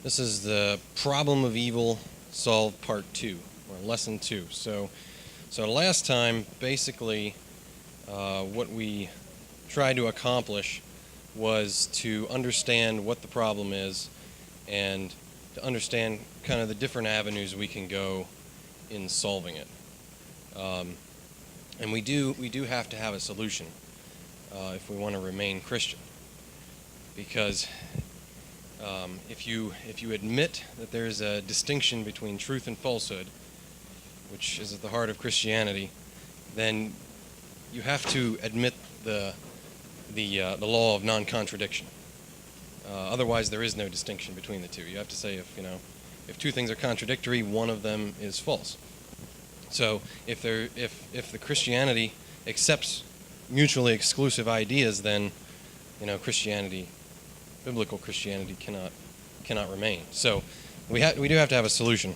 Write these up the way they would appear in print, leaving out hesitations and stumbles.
This is the problem of evil solved part 2, or lesson 2. So last time, basically, what we tried to accomplish was to understand what the problem is and to understand kind of the different avenues we can go in solving it. And we do have to have a solution if we want to remain Christian, because if you admit that there's a distinction between truth and falsehood, which is at the heart of Christianity, then you have to admit the law of non-contradiction. Otherwise, there is no distinction between the two. You have to say if two things are contradictory, one of them is false. So if the Christianity accepts mutually exclusive ideas, then Christianity, biblical Christianity, cannot remain. So we do have to have a solution.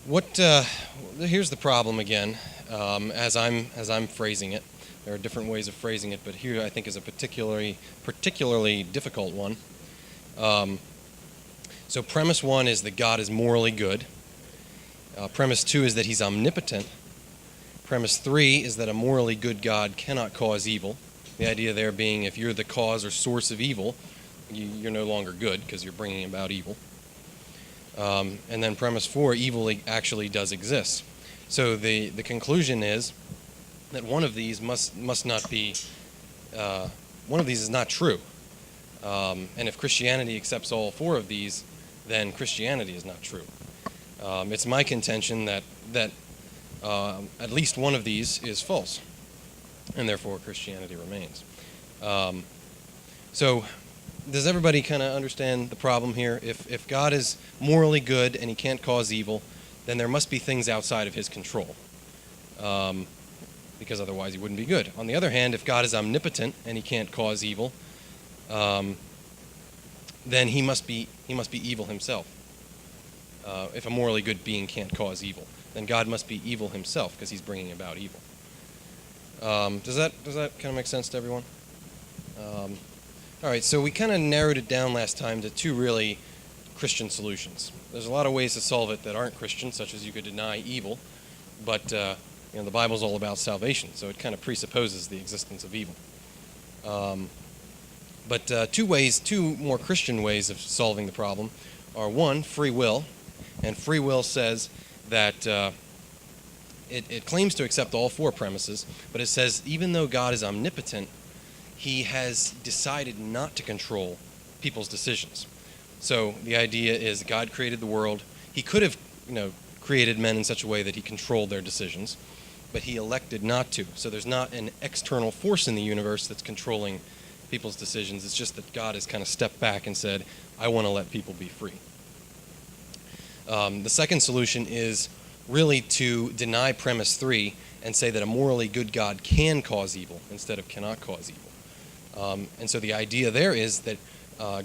Here's the problem again, as I'm phrasing it. There are different ways of phrasing it, but here I think is a particularly difficult one. So premise 1 is that God is morally good. Premise 2 is that he's omnipotent. Premise 3 is that a morally good God cannot cause evil. The idea there being if you're the cause or source of evil, you're no longer good because you're bringing about evil. And then premise 4, evil actually does exist. So the conclusion is that one of these must not be, one of these is not true. And if Christianity accepts all 4 of these, then Christianity is not true. It's my contention that at least one of these is false, and therefore Christianity remains. So does everybody kind of understand the problem here? If God is morally good and he can't cause evil, then there must be things outside of his control, because otherwise he wouldn't be good. On the other hand, if God is omnipotent and he can't cause evil, then he must be evil himself. If a morally good being can't cause evil, then God must be evil himself because he's bringing about evil. Does that kind of make sense to everyone? All right, so we kind of narrowed it down last time to 2 really Christian solutions. There's a lot of ways to solve it that aren't Christian, such as you could deny evil, but the Bible's all about salvation, so it kind of presupposes the existence of evil. But 2 more Christian ways of solving the problem are 1, free will, and free will says that it claims to accept all 4 premises, but it says even though God is omnipotent, he has decided not to control people's decisions. So the idea is God created the world. He could have created men in such a way that he controlled their decisions, but he elected not to. So there's not an external force in the universe that's controlling people's decisions. It's just that God has kind of stepped back and said, I want to let people be free. The second solution is really to deny premise 3 and say that a morally good God can cause evil instead of cannot cause evil. And so the idea there is that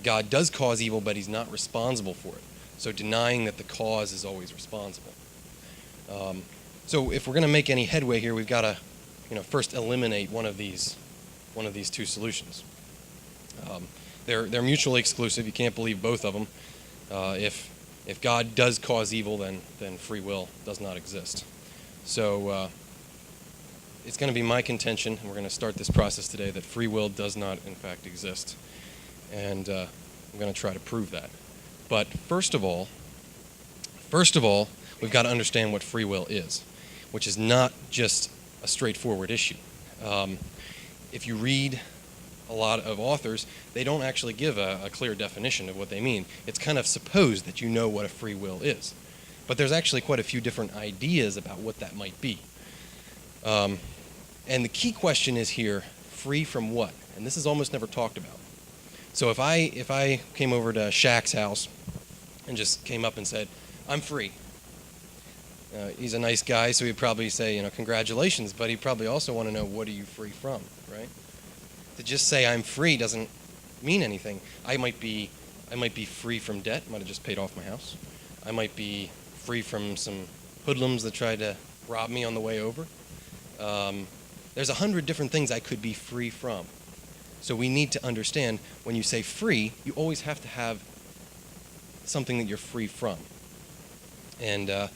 God does cause evil, but he's not responsible for it. So denying that the cause is always responsible. So if we're going to make any headway here, we've got to first eliminate one of these 2 solutions. They're mutually exclusive. You can't believe both of them. If God does cause evil, then free will does not exist. So it's going to be my contention, and we're going to start this process today, that free will does not, in fact, exist. And I'm going to try to prove that. But first of all, we've got to understand what free will is, which is not just a straightforward issue. If you read a lot of authors, they don't actually give a clear definition of what they mean. It's kind of supposed that you know what a free will is. But there's actually quite a few different ideas about what that might be. And the key question is here, free from what? And this is almost never talked about. So if I came over to Shaq's house and just came up and said, I'm free. He's a nice guy, so he'd probably say, congratulations, but he'd probably also want to know, what are you free from, right? To just say I'm free doesn't mean anything. I might be free from debt. Might have just paid off my house. I might be free from some hoodlums that tried to rob me on the way over. There's 100 different things I could be free from. So we need to understand when you say free, you always have to have something that you're free from. And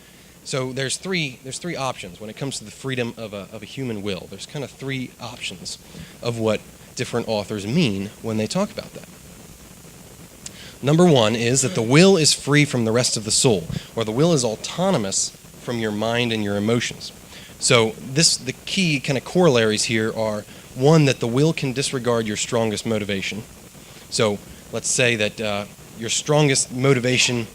so there's three options when it comes to the freedom of a human will. There's kind of three options of what different authors mean when they talk about that. Number one is that the will is free from the rest of the soul, or the will is autonomous from your mind and your emotions. So the key kind of corollaries here are, one, that the will can disregard your strongest motivation. So let's say that your strongest motivation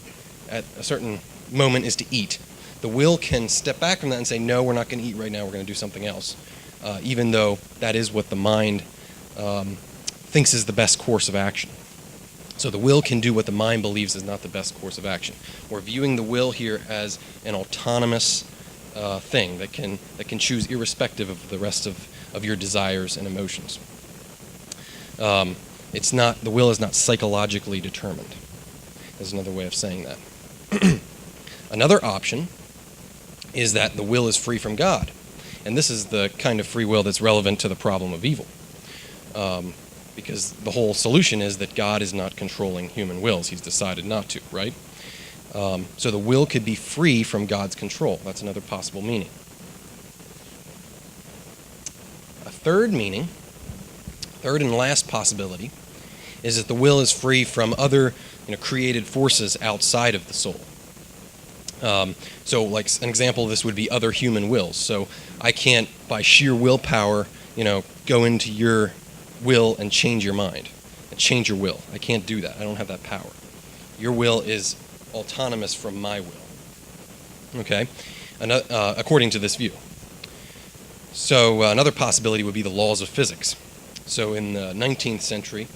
at a certain moment is to eat. The will can step back from that and say, no, we're not going to eat right now, we're going to do something else, even though that is what the mind thinks is the best course of action. So the will can do what the mind believes is not the best course of action. We're viewing the will here as an autonomous thing that can choose irrespective of the rest of your desires and emotions. The will is not psychologically determined. There's another way of saying that. Another option is that the will is free from God. And this is the kind of free will that's relevant to the problem of evil. Because the whole solution is that God is not controlling human wills. He's decided not to, right? So the will could be free from God's control. That's another possible meaning. A third and last possibility, is that the will is free from other created forces outside of the soul. So like an example of this would be other human wills. So I can't, by sheer willpower, go into your will and change your mind and change your will. I can't do that. I don't have that power. Your will is autonomous from my will. Okay? According to this view. So another possibility would be the laws of physics. So in the 19th century,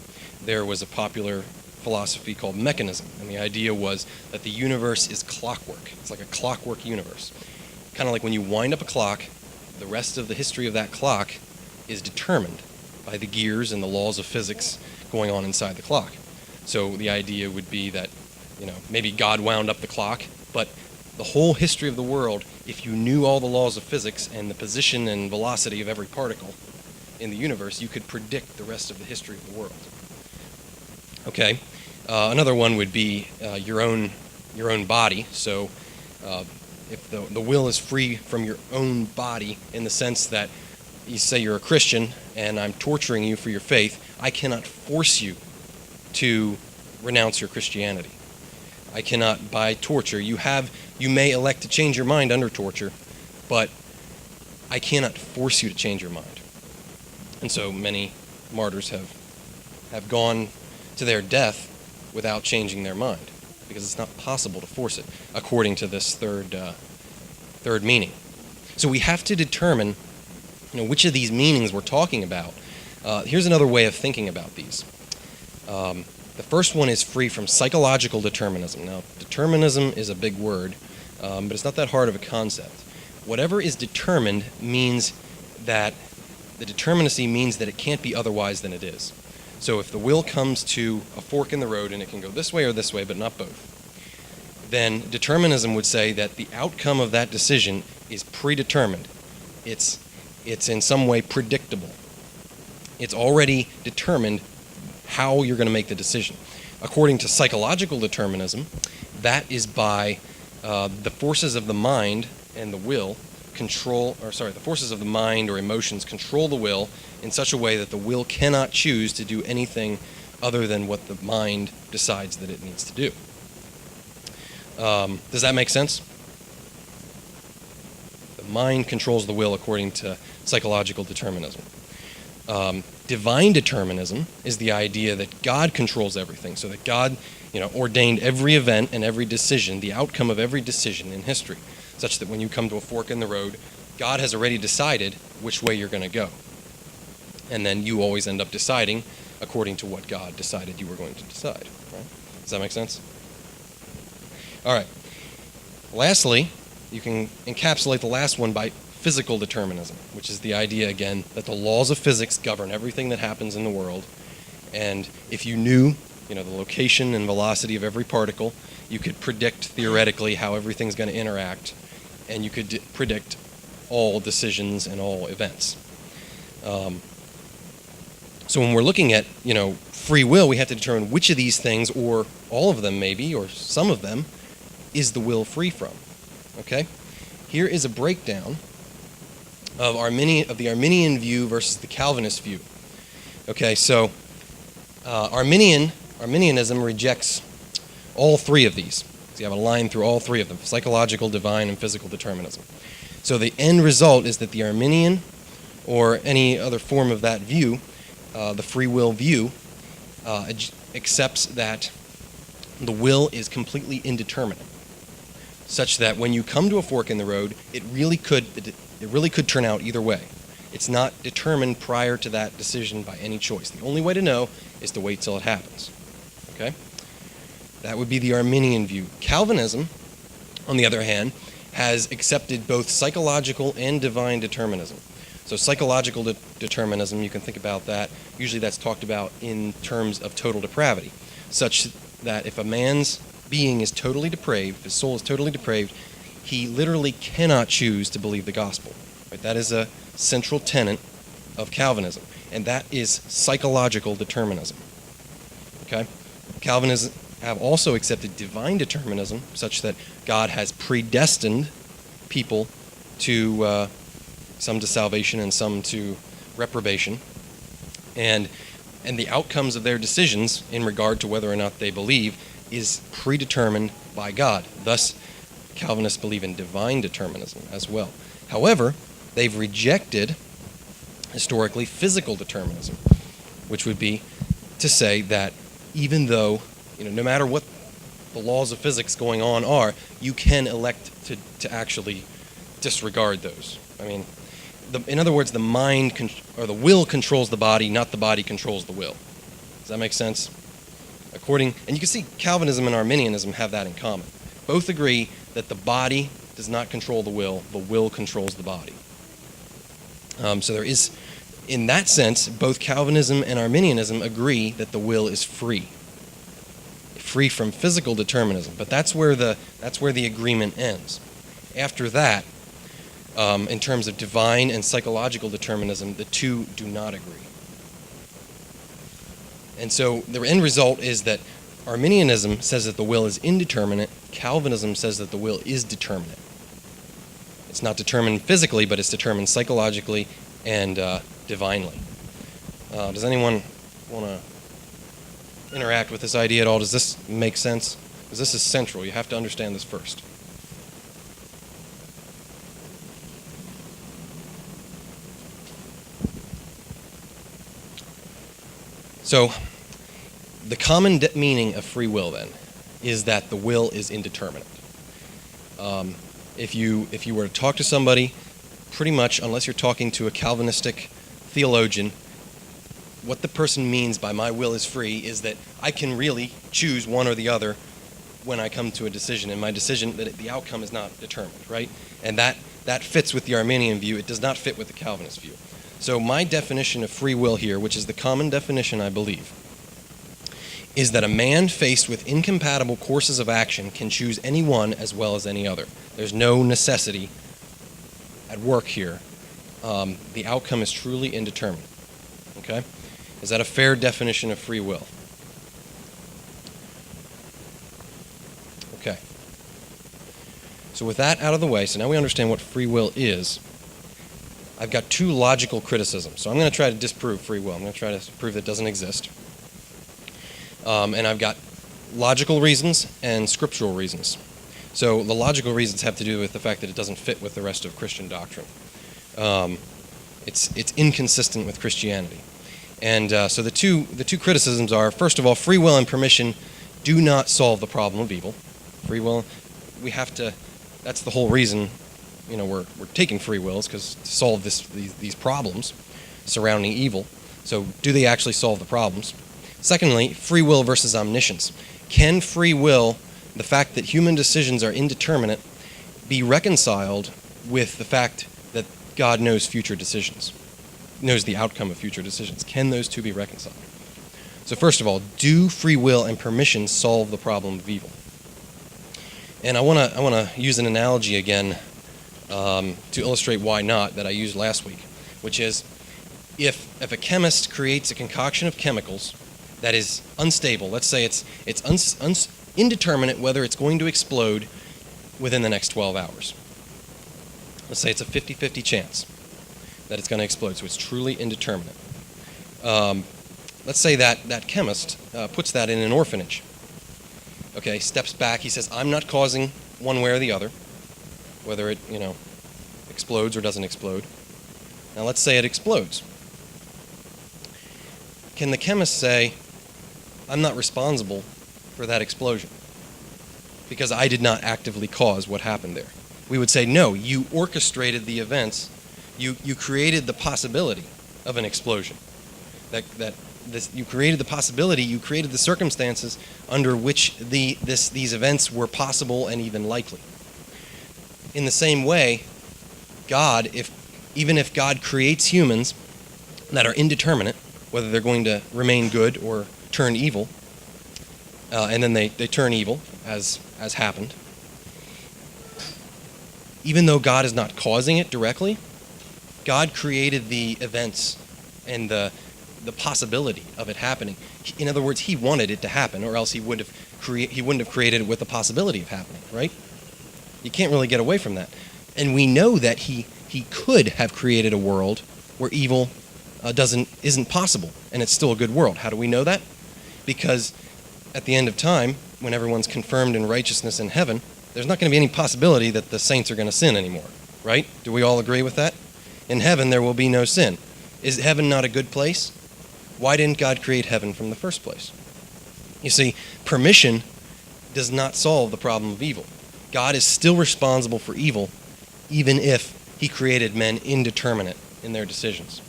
there was a popular philosophy called mechanism, and the idea was that the universe is clockwork. It's like a clockwork universe. Kind of like when you wind up a clock, the rest of the history of that clock is determined by the gears and the laws of physics going on inside the clock. So the idea would be that, maybe God wound up the clock, but the whole history of the world, if you knew all the laws of physics and the position and velocity of every particle in the universe, you could predict the rest of the history of the world. Okay, another one would be your own body. So if the will is free from your own body, in the sense that you say you're a Christian and I'm torturing you for your faith, I cannot force you to renounce your Christianity. I cannot, by torture. You may elect to change your mind under torture, but I cannot force you to change your mind. And so many martyrs have gone to their death without changing their mind, because it's not possible to force it, according to this third meaning. So we have to determine, which of these meanings we're talking about. Here's another way of thinking about these. The first one is free from psychological determinism. Now, determinism is a big word, but it's not that hard of a concept. Whatever is determined means that the determinacy means that it can't be otherwise than it is. So if the will comes to a fork in the road and it can go this way or this way, but not both, then determinism would say that the outcome of that decision is predetermined. It's in some way predictable. It's already determined how you're going to make the decision. According to psychological determinism, that is by the forces of the mind and the will the forces of the mind or emotions control the will in such a way that the will cannot choose to do anything other than what the mind decides that it needs to do. Does that make sense? The mind controls the will according to psychological determinism. Divine determinism is the idea that God controls everything, so that God, ordained every event and every decision, the outcome of every decision in history, such that when you come to a fork in the road, God has already decided which way you're going to go. And then you always end up deciding according to what God decided you were going to decide. Right? Does that make sense? All right. Lastly, you can encapsulate the last one by physical determinism, which is the idea, again, that the laws of physics govern everything that happens in the world. And if you knew, the location and velocity of every particle, you could predict theoretically how everything's going to interact, and you could predict all decisions and all events. So when we're looking at, free will, we have to determine which of these things, or all of them maybe, or some of them, is the will free from. Okay? Here is a breakdown of the Arminian view versus the Calvinist view. Okay, so Arminianism rejects all three of these. So you have a line through all three of them: psychological, divine, and physical determinism. So the end result is that the Arminian, or any other form of that view, the free will view, accepts that the will is completely indeterminate, such that when you come to a fork in the road, it really could turn out either way. It's not determined prior to that decision by any choice. The only way to know is to wait till it happens. Okay? That would be the Arminian view. Calvinism, on the other hand, has accepted both psychological and divine determinism. So psychological determinism, you can think about that. Usually that's talked about in terms of total depravity, such that if a man's being is totally depraved, his soul is totally depraved, he literally cannot choose to believe the gospel. Right? That is a central tenet of Calvinism, and that is psychological determinism. Okay? Calvinists have also accepted divine determinism, such that God has predestined people to some to salvation and some to reprobation, and the outcomes of their decisions in regard to whether or not they believe is predetermined by God. Thus, Calvinists believe in divine determinism as well. However, they've rejected, historically, physical determinism, which would be to say that even though, no matter what the laws of physics going on are, you can elect to actually disregard those. I mean, in other words, the mind or the will controls the body, not the body controls the will. Does that make sense? And you can see Calvinism and Arminianism have that in common. Both agree that the body does not control the will controls the body. So there is, in that sense, both Calvinism and Arminianism agree that the will is free from physical determinism. But that's where the agreement ends. After that, in terms of divine and psychological determinism, the two do not agree. And so the end result is that Arminianism says that the will is indeterminate. Calvinism says that the will is determinate. It's not determined physically, but it's determined psychologically and divinely. Does anyone want to interact with this idea at all? Does this make sense? Because this is central. You have to understand this first. So, the common meaning of free will, then, is that the will is indeterminate. If you were to talk to somebody, pretty much, unless you're talking to a Calvinistic theologian, what the person means by my will is free is that I can really choose one or the other when I come to a decision, and my decision, that the outcome is not determined, right? And that fits with the Arminian view. It does not fit with the Calvinist view. So my definition of free will here, which is the common definition, I believe, is that a man faced with incompatible courses of action can choose any one as well as any other. There's no necessity at work here. The outcome is truly indeterminate. Okay? Is that a fair definition of free will? Okay. So with that out of the way, so now we understand what free will is. I've got two logical criticisms. So I'm going to try to disprove free will. I'm going to try to prove that it doesn't exist. And I've got logical reasons and scriptural reasons. So the logical reasons have to do with the fact that it doesn't fit with the rest of Christian doctrine. It's inconsistent with Christianity. And so the two criticisms are, first of all, free will and permission do not solve the problem of evil. Free will, we have to, that's the whole reason we're taking free wills, because to solve these problems surrounding evil. So do they actually solve the problems? Secondly, free will versus omniscience. Can free will, the fact that human decisions are indeterminate, be reconciled with the fact that God knows future decisions, knows the outcome of future decisions? Can those two be reconciled? So first of all, do free will and permission solve the problem of evil? And I want to use an analogy again to illustrate why not, that I used last week, which is, if a chemist creates a concoction of chemicals that is unstable, let's say it's indeterminate whether it's going to explode within the next 12 hours. Let's say it's a 50-50 chance that it's going to explode, so it's truly indeterminate. Let's say that chemist puts that in an orphanage. Okay, steps back, he says, I'm not causing one way or the other, whether it, explodes or doesn't explode. Now let's say it explodes. Can the chemist say, I'm not responsible for that explosion because I did not actively cause what happened there? We would say, no, you orchestrated the events. You created the possibility of an explosion. You created the possibility, you created the circumstances under which these events were possible and even likely. In the same way, God, even if God creates humans that are indeterminate, whether they're going to remain good or turn evil, and then they turn evil, as happened, even though God is not causing it directly, God created the events and the possibility of it happening. In other words, he wanted it to happen, or else he wouldn't have created it with the possibility of happening, right? You can't really get away from that. And we know that he could have created a world where evil isn't possible, and it's still a good world. How do we know that? Because at the end of time, when everyone's confirmed in righteousness in heaven, there's not going to be any possibility that the saints are going to sin anymore, right? Do we all agree with that? In heaven, there will be no sin. Is heaven not a good place? Why didn't God create heaven from the first place? You see, permission does not solve the problem of evil. God is still responsible for evil, even if he created men indeterminate in their decisions.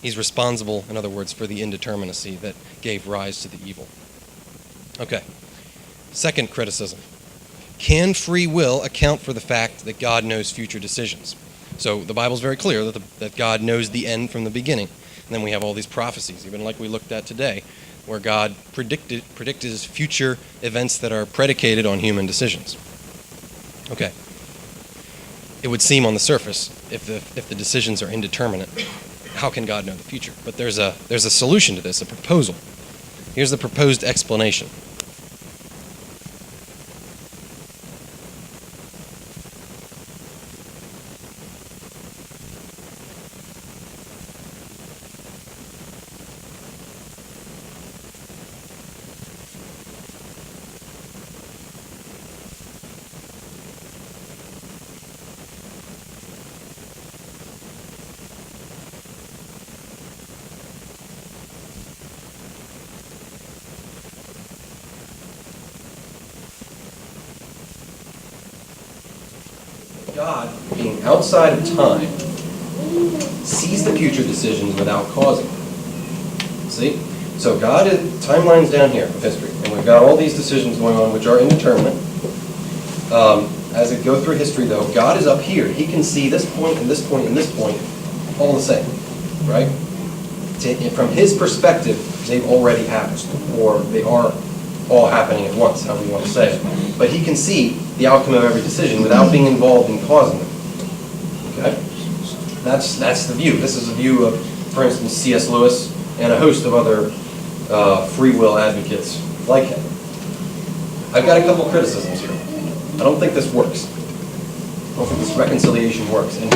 He's responsible, in other words, for the indeterminacy that gave rise to the evil. Okay. Second criticism. Can free will account for the fact that God knows future decisions? So the Bible's very clear that God knows the end from the beginning. And then we have all these prophecies, even like we looked at today, where God predicted future events that are predicated on human decisions. Okay. It would seem on the surface, if the decisions are indeterminate, how can God know the future? But there's a solution to this, a proposal. Here's the proposed explanation. God, being outside of time, sees the future decisions without causing them. See? So timeline's down here of history, and we've got all these decisions going on which are indeterminate. As it go through history, though, God is up here. He can see this point and this point and this point all the same, right? From his perspective, they've already happened, or they are all happening at once, however you want to say it. But he can see the outcome of every decision without being involved in causing them. Okay? That's the view. This is a view of, for instance, C.S. Lewis and a host of other free will advocates like him. I've got a couple criticisms here. I don't think this works. I don't think this reconciliation works. And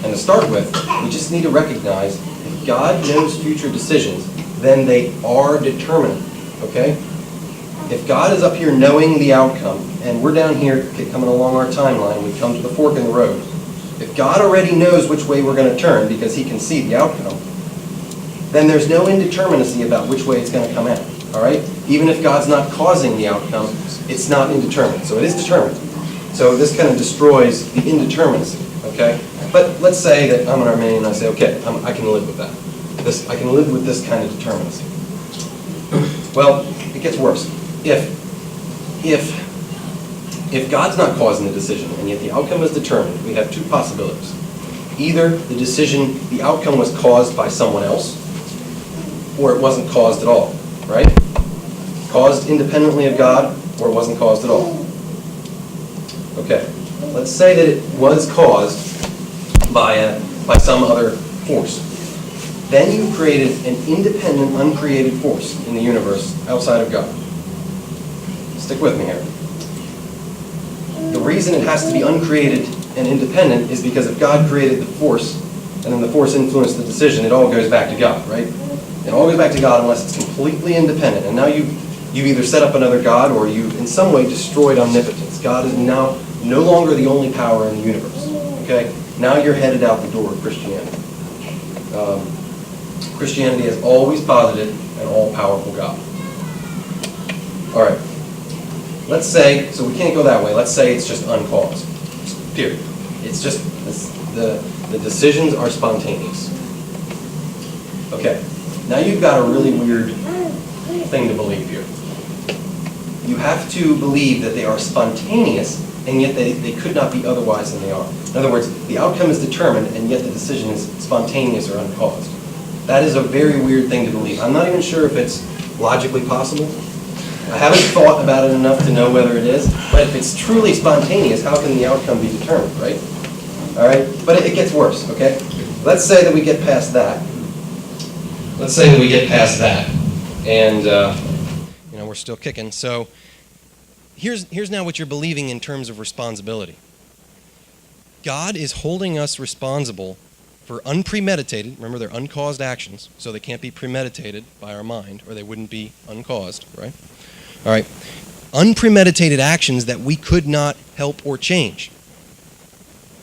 to start with, we just need to recognize if God knows future decisions, then they are determinate. Okay? If God is up here knowing the outcome, and we're down here coming along our timeline, we come to the fork in the road. If God already knows which way we're going to turn because he can see the outcome, then there's no indeterminacy about which way it's going to come out. All right? Even if God's not causing the outcome, it's not indeterminate. So it is determined. So this kind of destroys the indeterminacy. Okay? But let's say that I'm an Arminian and I say, okay, I can live with that. I can live with this kind of determinacy. Well, it gets worse. If God's not causing the decision and yet the outcome is determined, we have two possibilities. Either the outcome was caused by someone else, or it wasn't caused at all, right? Caused independently of God, or it wasn't caused at all. Okay, let's say that it was caused by some other force. then you've created an independent, uncreated force in the universe outside of God. Stick with me here. The reason it has to be uncreated and independent is because if God created the force, and then the force influenced the decision, it all goes back to God, right? It all goes back to God unless it's completely independent. And now you've either set up another God or you've in some way destroyed omnipotence. God is now no longer the only power in the universe. Okay? Now you're headed out the door of Christianity. Christianity has always posited an all-powerful God. All right. Let's say, so we can't go that way. Let's say it's just uncaused. Period. It's just the decisions are spontaneous. Okay. Now you've got a really weird thing to believe here. You have to believe that they are spontaneous, and yet they could not be otherwise than they are. In other words, the outcome is determined, and yet the decision is spontaneous or uncaused. That is a very weird thing to believe. I'm not even sure if it's logically possible. I haven't thought about it enough to know whether it is, but if it's truly spontaneous, how can the outcome be determined, right? All right? But it gets worse, okay? Let's say that we get past that. Let's say that we get past that, and we're still kicking. So here's now what you're believing in terms of responsibility. God is holding us responsible for unpremeditated, remember they're uncaused actions, so they can't be premeditated by our mind, or they wouldn't be uncaused, right? All right. Unpremeditated actions that we could not help or change.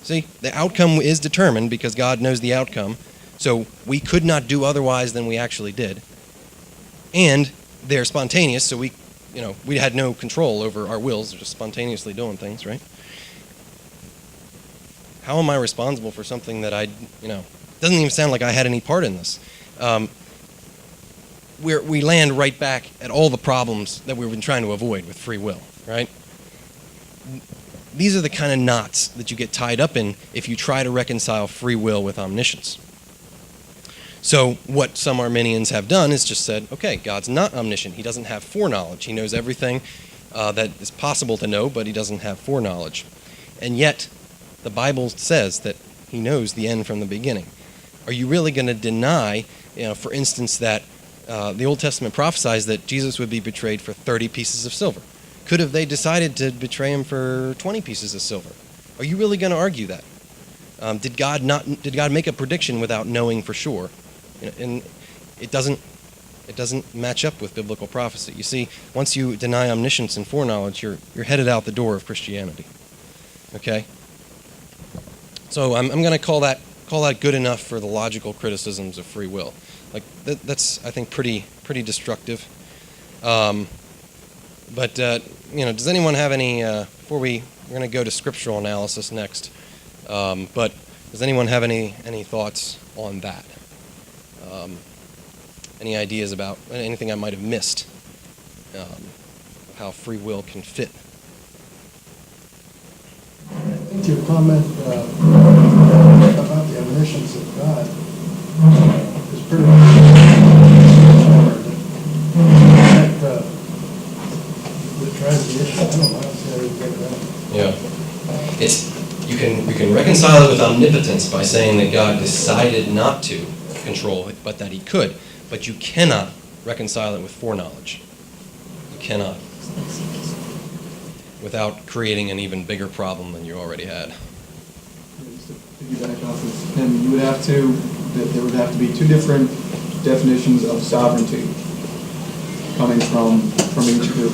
See, the outcome is determined because God knows the outcome, so we could not do otherwise than we actually did. And they're spontaneous, so we had no control over our wills, just spontaneously doing things, right? How am I responsible for something that doesn't even sound like I had any part in this? We land right back at all the problems that we've been trying to avoid with free will, right? These are the kind of knots that you get tied up in if you try to reconcile free will with omniscience. So what some Arminians have done is just said, okay, God's not omniscient. He doesn't have foreknowledge. He knows everything that is possible to know, but he doesn't have foreknowledge. And yet, the Bible says that he knows the end from the beginning. Are you really going to deny, for instance, that the Old Testament prophesies that Jesus would be betrayed for 30 pieces of silver? Could have they decided to betray him for 20 pieces of silver? Are you really going to argue that? Did God make a prediction without knowing for sure? And it doesn't match up with biblical prophecy. You see, once you deny omniscience and foreknowledge, you're headed out the door of Christianity. Okay? So I'm going to call that good enough for the logical criticisms of free will. Like that's I think pretty destructive. But does anyone have any? Before we're going to go to scriptural analysis next. But does anyone have any thoughts on that? Any ideas about anything I might have missed? How free will can fit? I think your comment about the omniscience of God is pretty that drives the issue. I don't know how you get it out. Yeah, you can reconcile it with omnipotence by saying that God decided not to control it, but that he could. But you cannot reconcile it with foreknowledge. You cannot. Without creating an even bigger problem than you already had. Just to piggyback off of him, there would have to be two different definitions of sovereignty coming from each group.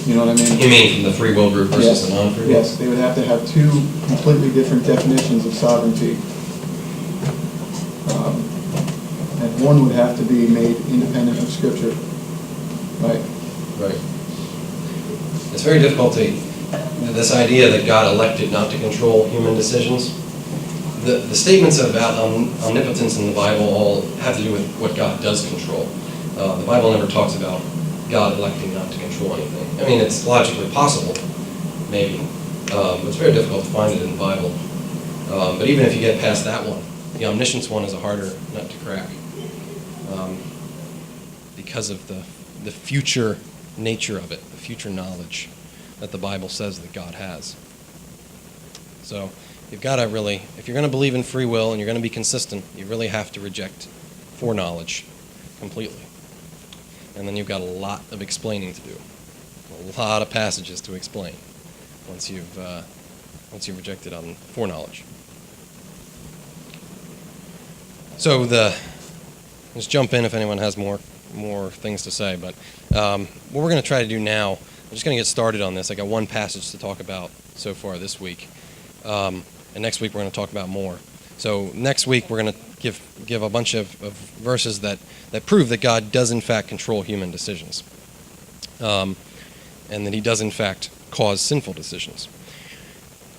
You know what I mean? You mean from the free will group versus the non-free will? Yes, they would have to have two completely different definitions of sovereignty. And one would have to be made independent of Scripture. Right? Right. It's very difficult this idea that God elected not to control human decisions. The statements about omnipotence in the Bible all have to do with what God does control. The Bible never talks about God electing not to control anything. I mean, it's logically possible, maybe, but it's very difficult to find it in the Bible. But even if you get past that one, the omniscience one is a harder nut to crack because of the future nature of it, the future knowledge that the Bible says that God has. So you've got to really, if you're going to believe in free will and you're going to be consistent, you really have to reject foreknowledge completely. And then you've got a lot of explaining to do, a lot of passages to explain once you've rejected on foreknowledge. So let's jump in if anyone has more things to say. But what we're going to try to do now, I'm just going to get started on this. I got one passage to talk about so far this week, and next week we're going to talk about more. So next week we're going to give a bunch of verses that prove that God does in fact control human decisions, and that he does in fact cause sinful decisions.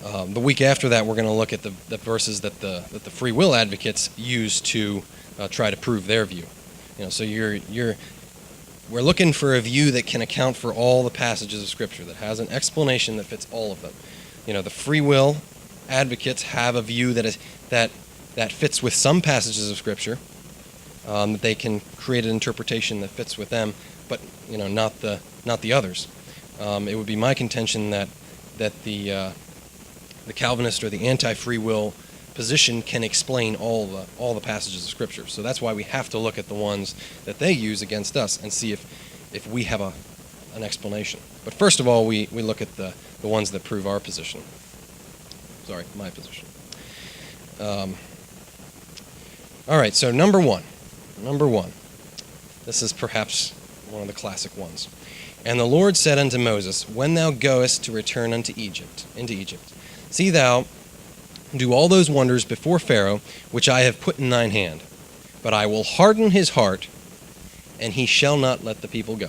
The week after that, we're going to look at the verses that the free will advocates use to try to prove their view. So we're looking for a view that can account for all the passages of Scripture, that has an explanation that fits all of them. The free will advocates have a view that fits with some passages of Scripture, that they can create an interpretation that fits with them, but not the others. It would be my contention that the Calvinist or the anti-free will position can explain all the passages of Scripture. So that's why we have to look at the ones that they use against us and see if we have an explanation. But first of all, we look at the ones that prove our position. Sorry, my position. All right, so number one. This is perhaps one of the classic ones. And the Lord said unto Moses, When thou goest to return into Egypt, see thou do all those wonders before Pharaoh, which I have put in thine hand. But I will harden his heart, and he shall not let the people go.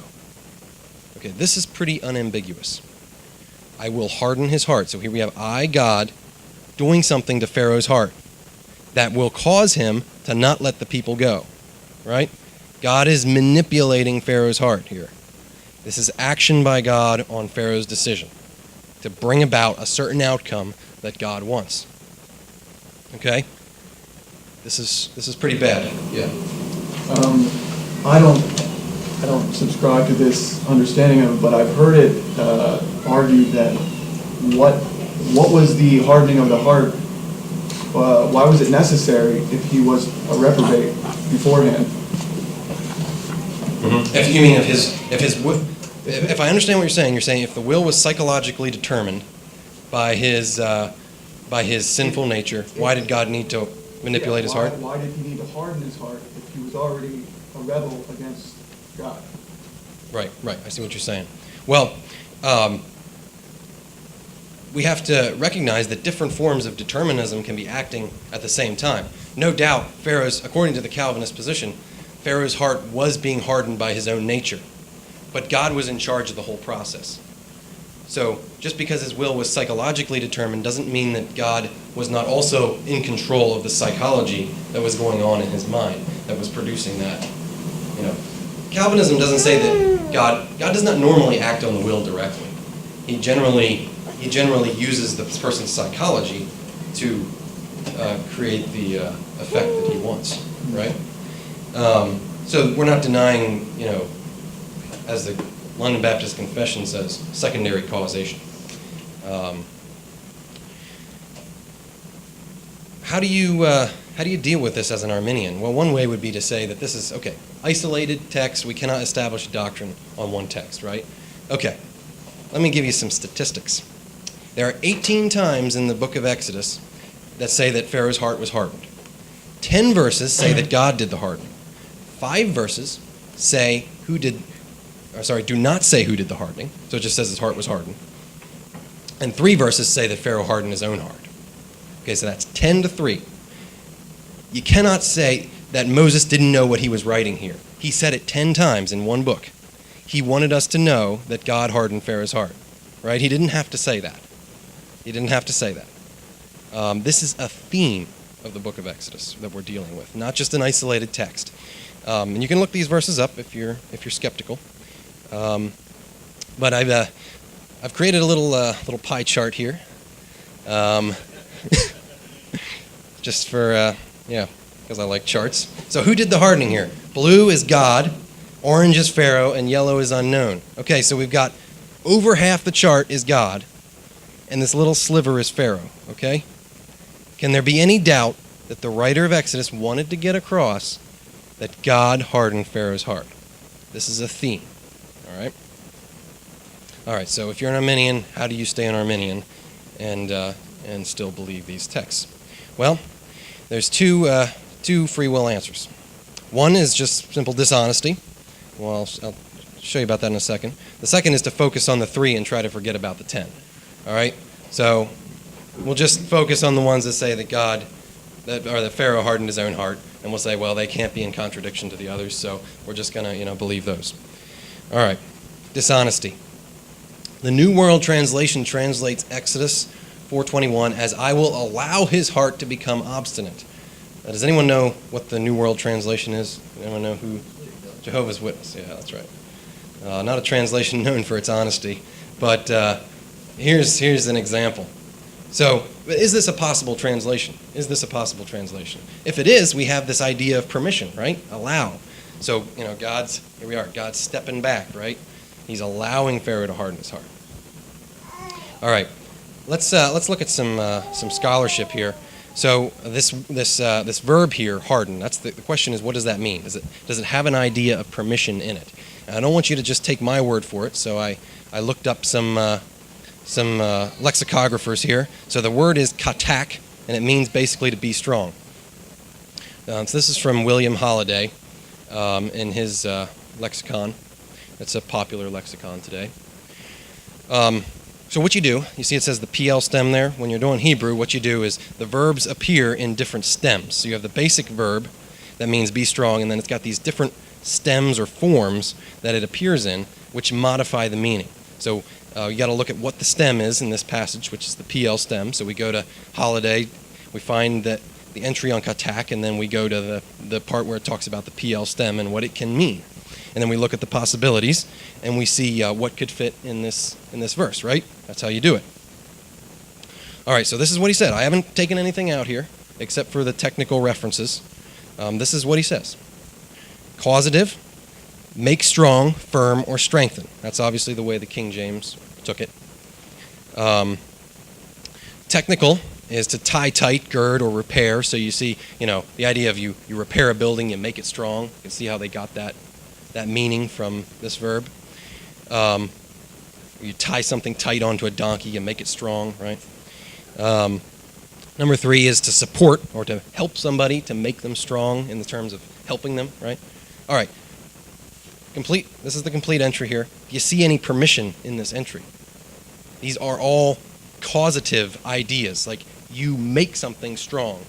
Okay, this is pretty unambiguous. I will harden his heart. So here we have I, God, doing something to Pharaoh's heart that will cause him to not let the people go. Right? God is manipulating Pharaoh's heart here. This is action by God on Pharaoh's decision to bring about a certain outcome that God wants. Okay? This is pretty bad. Yeah. I don't subscribe to this understanding of it, but I've heard it argued that what was the hardening of the heart? Why was it necessary if he was a reprobate beforehand? Mm-hmm. If you mean if I understand what you're saying if the will was psychologically determined by his sinful nature, why did God need to manipulate his heart? Why did he need to harden his heart if he was already a rebel against God? Right. I see what you're saying. Well, we have to recognize that different forms of determinism can be acting at the same time. No doubt, according to the Calvinist position, Pharaoh's heart was being hardened by his own nature. But God was in charge of the whole process. So just because his will was psychologically determined doesn't mean that God was not also in control of the psychology that was going on in his mind that was producing that. Calvinism doesn't say that God does not normally act on the will directly. He generally uses the person's psychology to create the effect that he wants, right? So we're not denying, as the London Baptist Confession says, secondary causation. How do you deal with this as an Arminian? Well, one way would be to say that this is, isolated text. We cannot establish a doctrine on one text, right? Okay, let me give you some statistics. There are 18 times in the book of Exodus that say that Pharaoh's heart was hardened. 10 verses say that God did the hardening. 5 verses do not say who did the hardening, so it just says his heart was hardened. And 3 verses say that Pharaoh hardened his own heart. Okay, so that's 10-3. You cannot say that Moses didn't know what he was writing here. He said it 10 times in one book. He wanted us to know that God hardened Pharaoh's heart, right? He didn't have to say that. This is a theme of the book of Exodus that we're dealing with, not just an isolated text. And you can look these verses up if you're skeptical. But I've created a little pie chart here, just for because I like charts. So who did the hardening here? Blue is God, orange is Pharaoh, and yellow is unknown. Okay, so we've got over half the chart is God, and this little sliver is Pharaoh. Okay, Can there be any doubt that the writer of Exodus wanted to get across that God hardened Pharaoh's heart? This is a theme, all right? All right, so if you're an Arminian, how do you stay an Arminian and still believe these texts? Well, there's two free will answers. One is just simple dishonesty. Well, I'll show you about that in a second. The second is to focus on the 3 and try to forget about the 10. All right? So we'll just focus on the ones that say that Pharaoh hardened his own heart, and we'll say, well, they can't be in contradiction to the others, so we're just going to, believe those. All right. Dishonesty. The New World Translation translates Exodus 4:21 as, I will allow his heart to become obstinate. Now, does anyone know what the New World Translation is? Anyone know who? Jehovah's Witness. Yeah, that's right. Not a translation known for its honesty, but here's an example. So, is this a possible translation? Is this a possible translation? If it is, we have this idea of permission, right? Allow. So, here we are. God's stepping back, right? He's allowing Pharaoh to harden his heart. All right, let's look at some scholarship here. So this verb here, harden. That's the question is, what does that mean? Does it have an idea of permission in it? And I don't want you to just take my word for it. So I looked up some lexicographers here. So the word is katak, and it means basically to be strong. So this is from William Holiday in his lexicon. It's a popular lexicon today. So what you do, you see it says the PL stem there. When you're doing Hebrew, what you do is the verbs appear in different stems. So you have the basic verb that means be strong, and then it's got these different stems or forms that it appears in, which modify the meaning. So you got to look at what the stem is in this passage, which is the PL stem. So we go to Holiday, we find that the entry on katak, and then we go to the part where it talks about the PL stem and what it can mean. And then we look at the possibilities, and we see what could fit in this verse, right? That's how you do it. All right, so this is what he said. I haven't taken anything out here except for the technical references. This is what he says. Causative, make strong, firm, or strengthen. That's obviously the way the King James took it. Technical is to tie tight, gird, or repair. So you see, the idea of you repair a building, you make it strong. You can see how they got that meaning from this verb. You tie something tight onto a donkey, you make it strong, right? Number 3 is to support or to help somebody, to make them strong in the terms of helping them, right? All right. This is the complete entry here. Do you see any permission in this entry? These are all causative ideas, like you make something strong.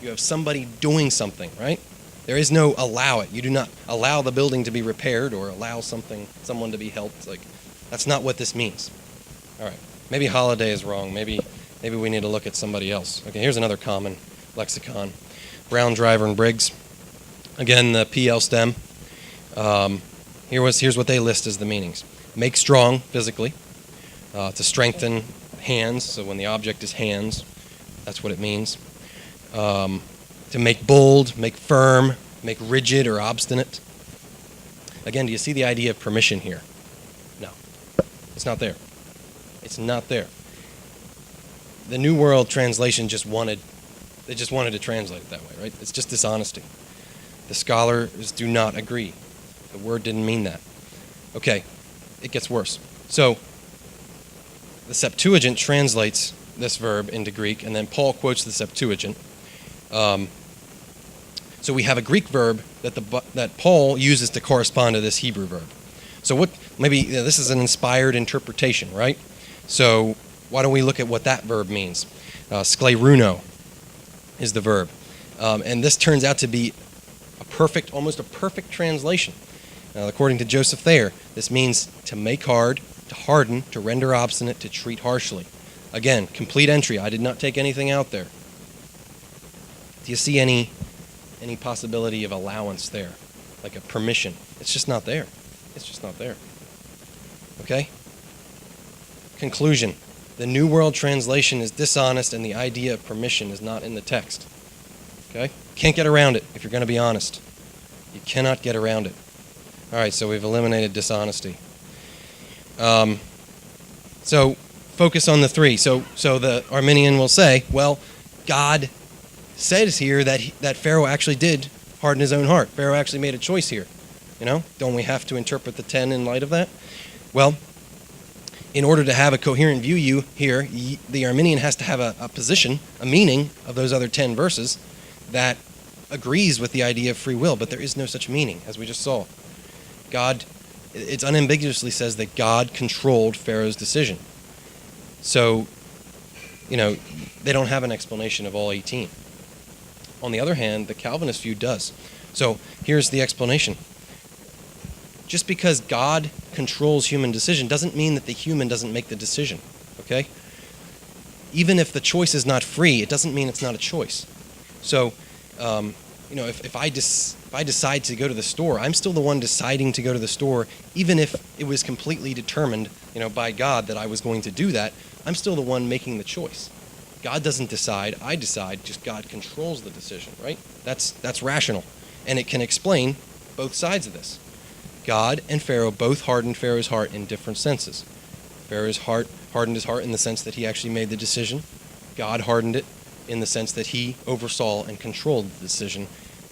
You have somebody doing something, right? There is no allow it. You do not allow the building to be repaired or allow someone to be helped. Like, that's not what this means. All right. Maybe Holiday is wrong. Maybe we need to look at somebody else. Okay, here's another common lexicon. Brown, Driver, and Briggs. Again, the PL stem. Here's what they list as the meanings. Make strong, physically. To strengthen, hands. So when the object is hands, that's what it means. To make bold, make firm, make rigid or obstinate. Again, do you see the idea of permission here? No. It's not there. It's not there. The New World Translation just wanted to translate it that way, right? It's just dishonesty. The scholars do not agree. The word didn't mean that. Okay, it gets worse. So the Septuagint translates this verb into Greek, and then Paul quotes the Septuagint. So we have a Greek verb that Paul uses to correspond to this Hebrew verb. So this is an inspired interpretation, right? So why don't we look at what that verb means? Skleruno is the verb. And this turns out to be almost a perfect translation. According to Joseph Thayer, this means to make hard, to harden, to render obstinate, to treat harshly. Again, complete entry. I did not take anything out there. Do you see any possibility of allowance there? Like a permission? It's just not there. It's just not there. Okay? Conclusion. The New World Translation is dishonest and the idea of permission is not in the text. Okay? Can't get around it if you're going to be honest. You cannot get around it. All right, so we've eliminated dishonesty. So focus on the 3. So the Arminian will say, well, God says here that Pharaoh actually did harden his own heart. Pharaoh actually made a choice here. Don't we have to interpret the 10 in light of that? Well, in order to have a coherent view here, the Arminian has to have a position, a meaning of those other 10 verses that agrees with the idea of free will, but there is no such meaning, as we just saw. It unambiguously says that God controlled Pharaoh's decision. So, they don't have an explanation of all 18. On the other hand, the Calvinist view does. So here's the explanation. Just because God controls human decision doesn't mean that the human doesn't make the decision, okay? Even if the choice is not free, it doesn't mean it's not a choice. So, if I decide to go to the store, I'm still the one deciding to go to the store, even if it was completely determined, by God that I was going to do that. I'm still the one making the choice. God doesn't decide, I decide, just God controls the decision, right? That's rational, and it can explain both sides of this. God and Pharaoh both hardened Pharaoh's heart in different senses. Pharaoh's heart hardened his heart in the sense that he actually made the decision. God hardened it in the sense that he oversaw and controlled the decision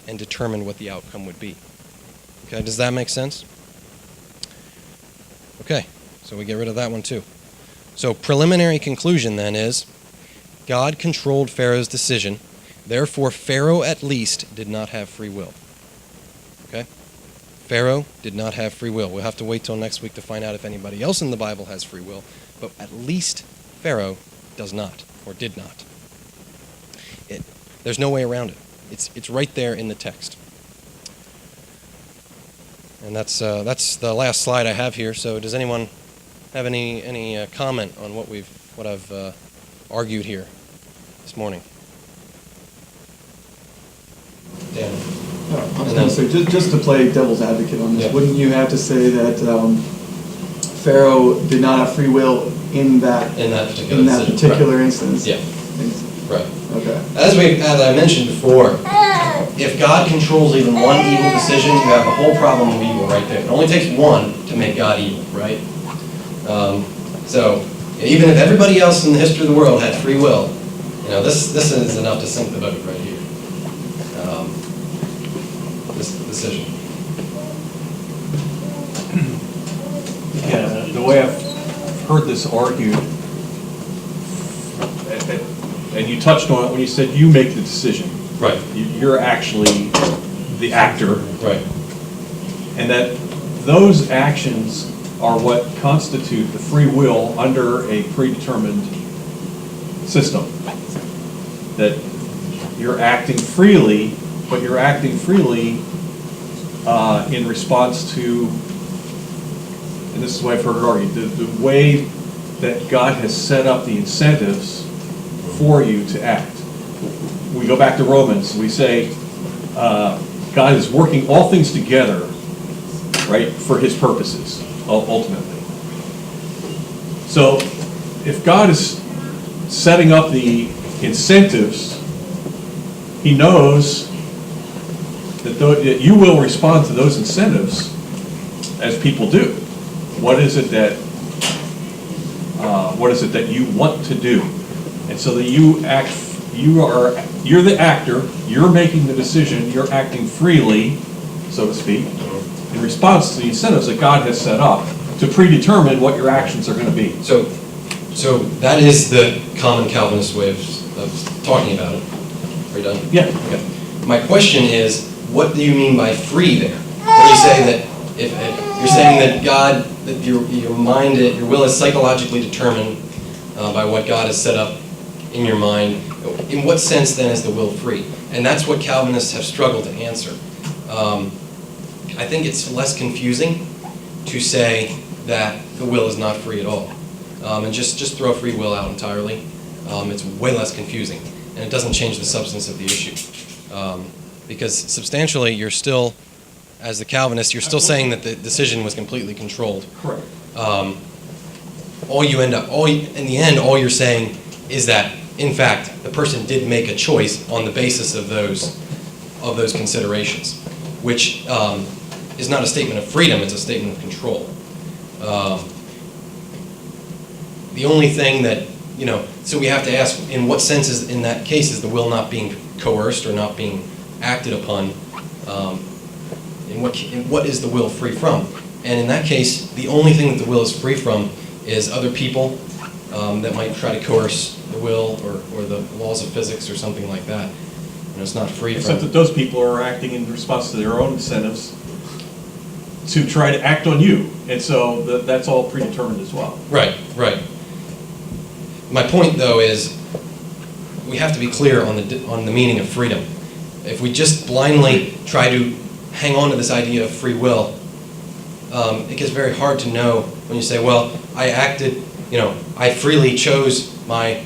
and determined what the outcome would be. Okay, does that make sense? Okay, so we get rid of that one too. So preliminary conclusion then is, God controlled Pharaoh's decision, therefore Pharaoh at least did not have free will. Okay? Pharaoh did not have free will. We'll have to wait till next week to find out if anybody else in the Bible has free will, but at least Pharaoh does not, or did not. There's no way around it. It's right there in the text. And that's the last slide I have here. So does anyone have any comment on what I've argued here this morning? Dan. I was going to say, just to play devil's advocate on this, Yeah. wouldn't you have to say that Pharaoh did not have free will in that particular instance? Yeah. Right. Okay. As I mentioned before, if God controls even one evil decision, you have the whole problem of evil right there. It only takes one to make God evil, right? So even if everybody else in the history of the world had free will, this is enough to sink the boat right here. This decision. Yeah, the way I've heard this argued, and you touched on it when you said you make the decision. Right. You're actually the actor. Right. And that those actions are what constitute the free will under a predetermined system. That you're acting freely, but you're acting freely in response to, and this is the way I've heard it argued, the way that God has set up the incentives for you to act. We go back to Romans, we say God is working all things together, right, for his purposes, ultimately. So if God is setting up the incentives, he knows that you will respond to those incentives as people do. What is it that you want to do? And so that you're the actor, you're making the decision, you're acting freely, so to speak, in response to the incentives that God has set up to predetermine what your actions are going to be. So that is the common Calvinist way of talking about it. Are you done? Yeah. Okay. My question is, what do you mean by free there? When you say that if you're saying that God, that your mind, your will is psychologically determined by what God has set up in your mind, in what sense then is the will free? And that's what Calvinists have struggled to answer. I think it's less confusing to say that the will is not free at all, and just throw free will out entirely. It's way less confusing, and it doesn't change the substance of the issue. Because substantially, you're still, as the Calvinist, you're still saying that the decision was completely controlled. Correct. In the end, all you're saying is that, in fact, the person did make a choice on the basis of those considerations, which is not a statement of freedom, it's a statement of control. The only thing that so we have to ask, in what sense is, in that case, is the will not being coerced or not being acted upon? In what is the will free from? And in that case, the only thing that the will is free from is other people that might try to coerce the will, or the laws of physics or something like that. It's not free Except from. that those people are acting in response to their own incentives to try to act on you. And so that's all predetermined as well. Right, right. My point, though, is we have to be clear on the meaning of freedom. If we just blindly try to hang on to this idea of free will, it gets very hard to know when you say, well, I acted, I freely chose my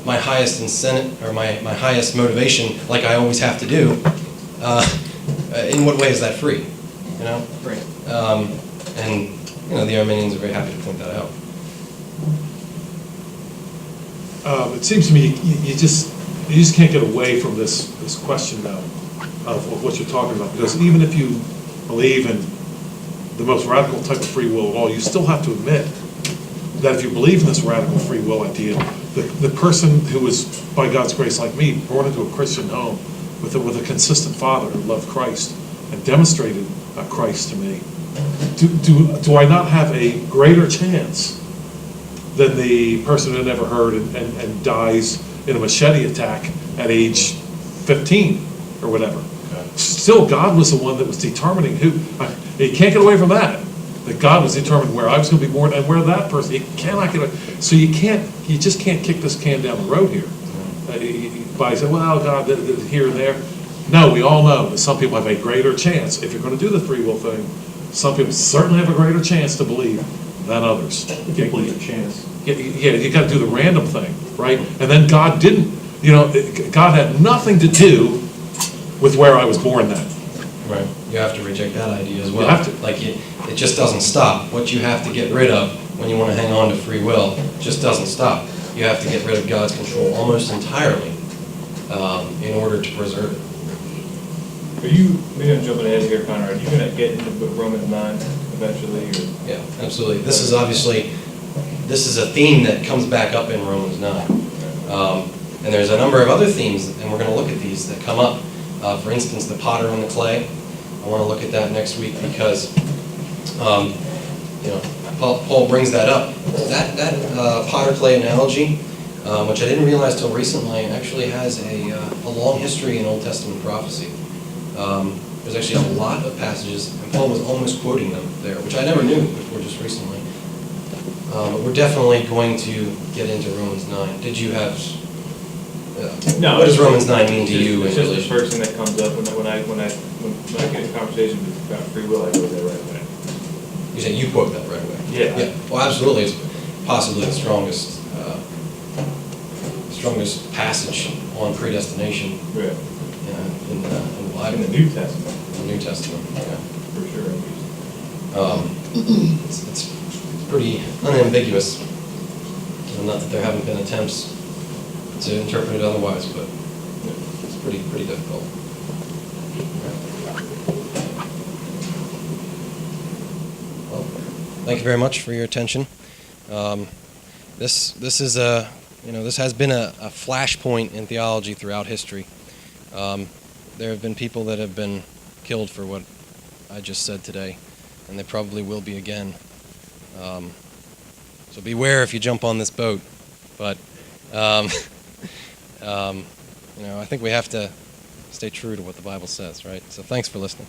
highest incentive, or my highest motivation, like I always have to do. In what way is that free? Right. And the Armenians are very happy to point that out. It seems to me you just can't get away from this question though of what you're talking about, because even if you believe in the most radical type of free will at all, you still have to admit that if you believe in this radical free will idea, the person who is, by God's grace, like me, born into a Christian home with a consistent father who loved Christ and demonstrated Christ to me, do I not have a greater chance than the person who never heard and dies in a machete attack at age 15 or whatever? Okay. Still, God was the one that was determining who. You can't get away from that. That God was determining where I was going to be born and where that person. You cannot get away. So you just can't kick this can down the road here by saying, well, God, here and there. No, we all know that some people have a greater chance. If you're going to do the free will thing, some people certainly have a greater chance to believe than others. You can't believe a chance. Yeah, you got to do the random thing, right? And then God didn't. God had nothing to do with where I was born then. Right. You have to reject that idea as well. You have to. Like it just doesn't stop. What you have to get rid of when you want to hang on to free will just doesn't stop. You have to get rid of God's control almost entirely in order to preserve it. Are you, maybe I'm jumping ahead here, Connor, are you going to get into Romans 9 eventually? Or? Yeah, absolutely. This is a theme that comes back up in Romans 9. And there's a number of other themes, and we're going to look at these that come up. For instance, the potter and the clay. I want to look at that next week because, Paul brings that up. That potter-clay analogy, which I didn't realize till recently, actually has a long history in Old Testament prophecy. There's actually a lot of passages, and Paul was almost quoting them there, which I never knew before just recently. But we're definitely going to get into Romans 9. Did you have... No, what does Romans 9 mean to you? It's just the first thing that comes up when I get a conversation about free will. I go there right away. You say you quote that right away. Yeah. Yeah. Well, absolutely. It's possibly the strongest passage on predestination Right. in the Bible. In the New Testament. In the New Testament. Yeah. For sure. It's pretty unambiguous. Not that there haven't been attempts to interpret it otherwise, but it's pretty difficult. Well, thank you very much for your attention. This is this has been a flashpoint in theology throughout history. There have been people that have been killed for what I just said today, and they probably will be again. So beware if you jump on this boat. But I think we have to stay true to what the Bible says, right? So thanks for listening.